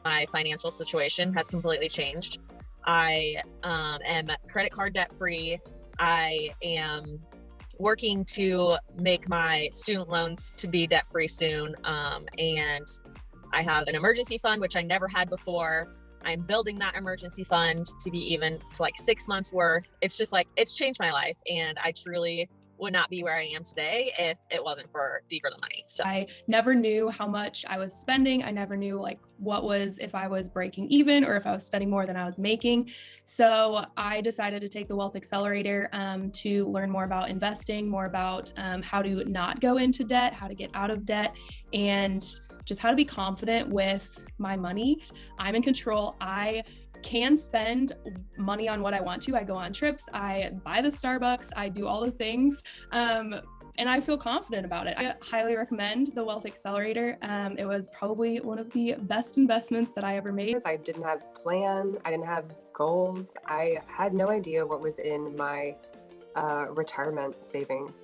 My financial situation has completely changed. I am credit card debt free. I am working to make my student loans to be debt free soon. And I have an emergency fund, which I never had before. I'm building that emergency fund to be even to like 6 months worth. It's just like, it's changed my life. And I truly would not be where I am today if it wasn't for Deeper Than Money. So I never knew how much I was spending. I never knew like if I was breaking even or if I was spending more than I was making. So I decided to take the Wealth Accelerator to learn more about investing, more about how to not go into debt, how to get out of debt, and just how to be confident with my money. I'm in control. I can spend money on what I want to. I go on trips, I buy the Starbucks, I do all the things, and I feel confident about it. I highly recommend the Wealth Accelerator. It was probably one of the best investments that I ever made. I didn't have a plan, I didn't have goals. I had no idea what was in my retirement savings.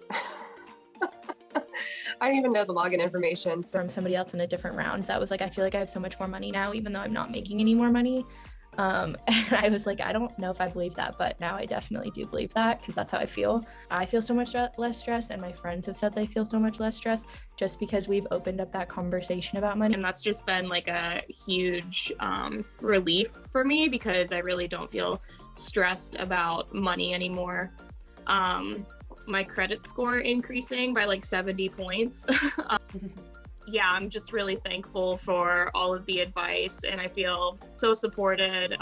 I didn't even know the login information. From somebody else in a different round that was like, I feel like I have so much more money now, even though I'm not making any more money. And I was like, I don't know if I believe that, but now I definitely do believe that because that's how I feel. I feel so much less stress, and my friends have said they feel so much less stress just because we've opened up that conversation about money. And that's just been like a huge relief for me because I really don't feel stressed about money anymore. My credit score increasing by like 70 points. Yeah, I'm just really thankful for all of the advice, and I feel so supported.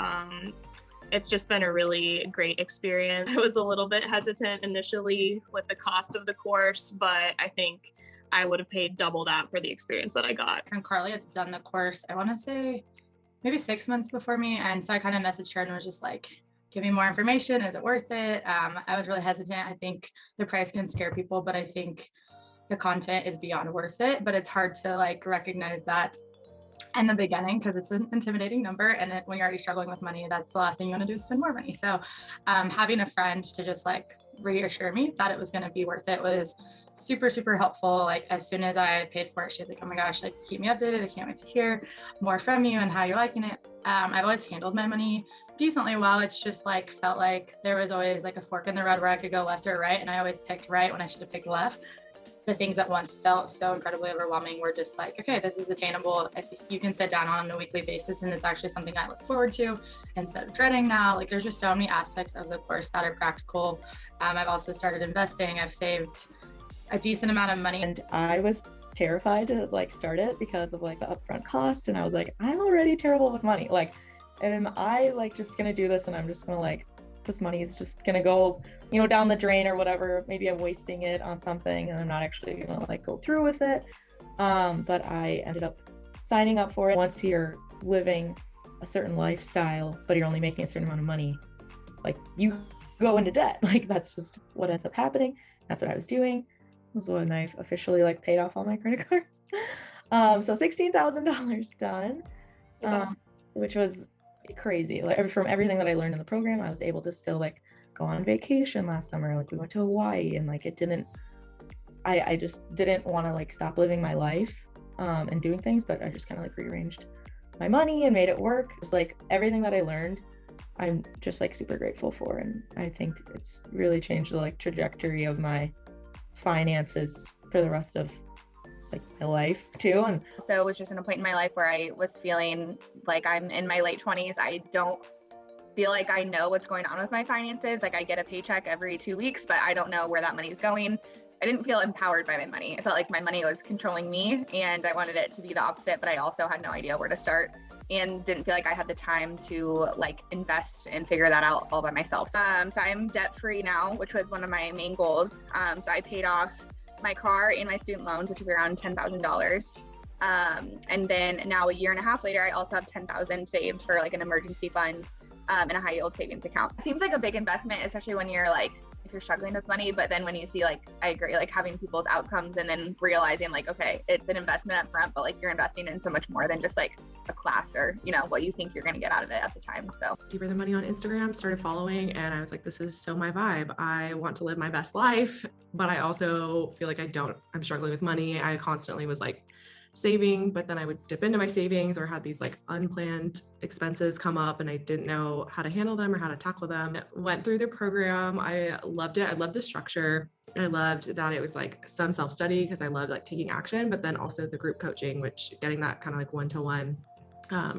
It's just been a really great experience. I was a little bit hesitant initially with the cost of the course, but I think I would have paid double that for the experience that I got. And Carly had done the course, I want to say maybe 6 months before me. And so I kind of messaged her and was just like, give me more information. Is it worth it? I was really hesitant. I think the price can scare people, but I think the content is beyond worth it. But it's hard to like recognize that in the beginning because it's an intimidating number. And when you're already struggling with money, that's the last thing you want to do is spend more money. So having a friend to just like reassure me that it was going to be worth it was super, super helpful. Like as soon as I paid for it, she's like, oh my gosh, like keep me updated. I can't wait to hear more from you and how you're liking it. I've always handled my money decently well. It's just like felt like there was always like a fork in the road where I could go left or right. And I always picked right when I should have picked left. The things that once felt so incredibly overwhelming were just like, okay, this is attainable. If you can sit down on a weekly basis and it's actually something I look forward to instead of dreading now. Like there's just so many aspects of the course that are practical. I've also started investing. I've saved a decent amount of money. And I was terrified to like start it because of like the upfront cost. And I was like, I'm already terrible with money. Like, am I like just gonna do this and I'm just gonna like, this money is just gonna go, you know, down the drain or whatever. Maybe I'm wasting it on something and I'm not actually gonna like go through with it. But I ended up signing up for it. Once you're living a certain lifestyle, but you're only making a certain amount of money, like you go into debt. Like that's just what ends up happening. That's what I was doing. Was when I officially like paid off all my credit cards. So $16,000 done, which was crazy. Like from everything that I learned in the program, I was able to still like go on vacation last summer. Like we went to Hawaii and like I just didn't want to like stop living my life and doing things, but I just kind of like rearranged my money and made it work. It's like everything that I learned, I'm just like super grateful for. And I think it's really changed the like trajectory of my finances for the rest of like my life too. And so it was just in a point in my life where I was feeling like I'm in my late 20s. I don't feel like I know what's going on with my finances. Like I get a paycheck every 2 weeks, but I don't know where that money is going. I didn't feel empowered by my money. I felt like my money was controlling me and I wanted it to be the opposite, but I also had no idea where to start and didn't feel like I had the time to like invest and figure that out all by myself. So I'm debt free now, which was one of my main goals. So I paid off my car and my student loans, which is around $10,000. And then now a year and a half later, I also have $10,000 saved for like an emergency fund and a high yield savings account. It seems like a big investment, especially when you're like, if you're struggling with money, but then when you see like, I agree, like having people's outcomes and then realizing like, okay, it's an investment up front, but like you're investing in so much more than just like a class or, you know, what you think you're going to get out of it at the time. So Deeper Than Money on Instagram, started following, and I was like, this is so my vibe. I want to live my best life, but I also feel like I'm struggling with money. I constantly was like saving, but then I would dip into my savings or had these like unplanned expenses come up and I didn't know how to handle them or how to tackle them. Went through the program. I loved it. I loved the structure. I loved that it was like some self-study because I loved like taking action, but then also the group coaching, which getting that kind of like one-to-one,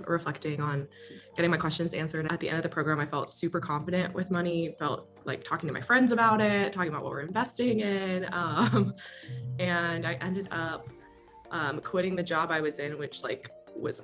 reflecting on getting my questions answered. At the end of the program, I felt super confident with money, felt like talking to my friends about it, talking about what we're investing in. And I ended up quitting the job I was in, which like was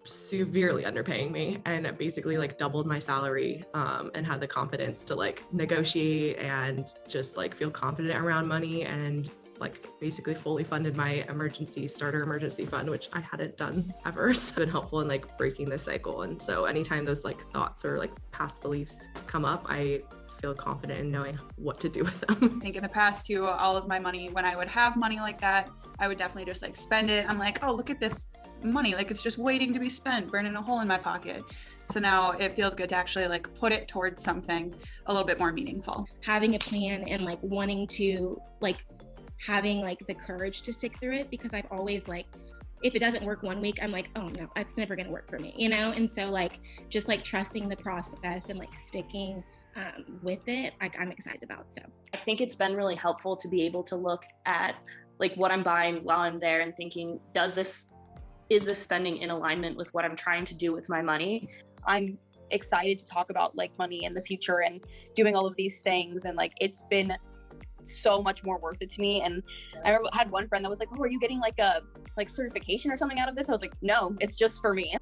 severely underpaying me, and basically like doubled my salary, and had the confidence to like negotiate and just like feel confident around money, and like basically fully funded my emergency fund, which I hadn't done ever. So it's been helpful in like breaking this cycle. And so anytime those like thoughts or like past beliefs come up, I feel confident in knowing what to do with them. I think in the past too, all of my money, when I would have money like that, I would definitely just like spend it. I'm like, oh, look at this money, like it's just waiting to be spent, burning a hole in my pocket. So now it feels good to actually like put it towards something a little bit more meaningful. Having a plan and like wanting to like having like the courage to stick through it, because I've always like, if it doesn't work one week, I'm like, oh no, it's never gonna work for me, you know? And so like, just like trusting the process and like sticking with it, like I'm excited about. So I think it's been really helpful to be able to look at like what I'm buying while I'm there and thinking, is this spending in alignment with what I'm trying to do with my money? I'm excited to talk about like money in the future and doing all of these things, and like it's been so much more worth it to me. And I remember I had one friend that was like, oh, are you getting like a certification or something out of this? I was like, no, it's just for me.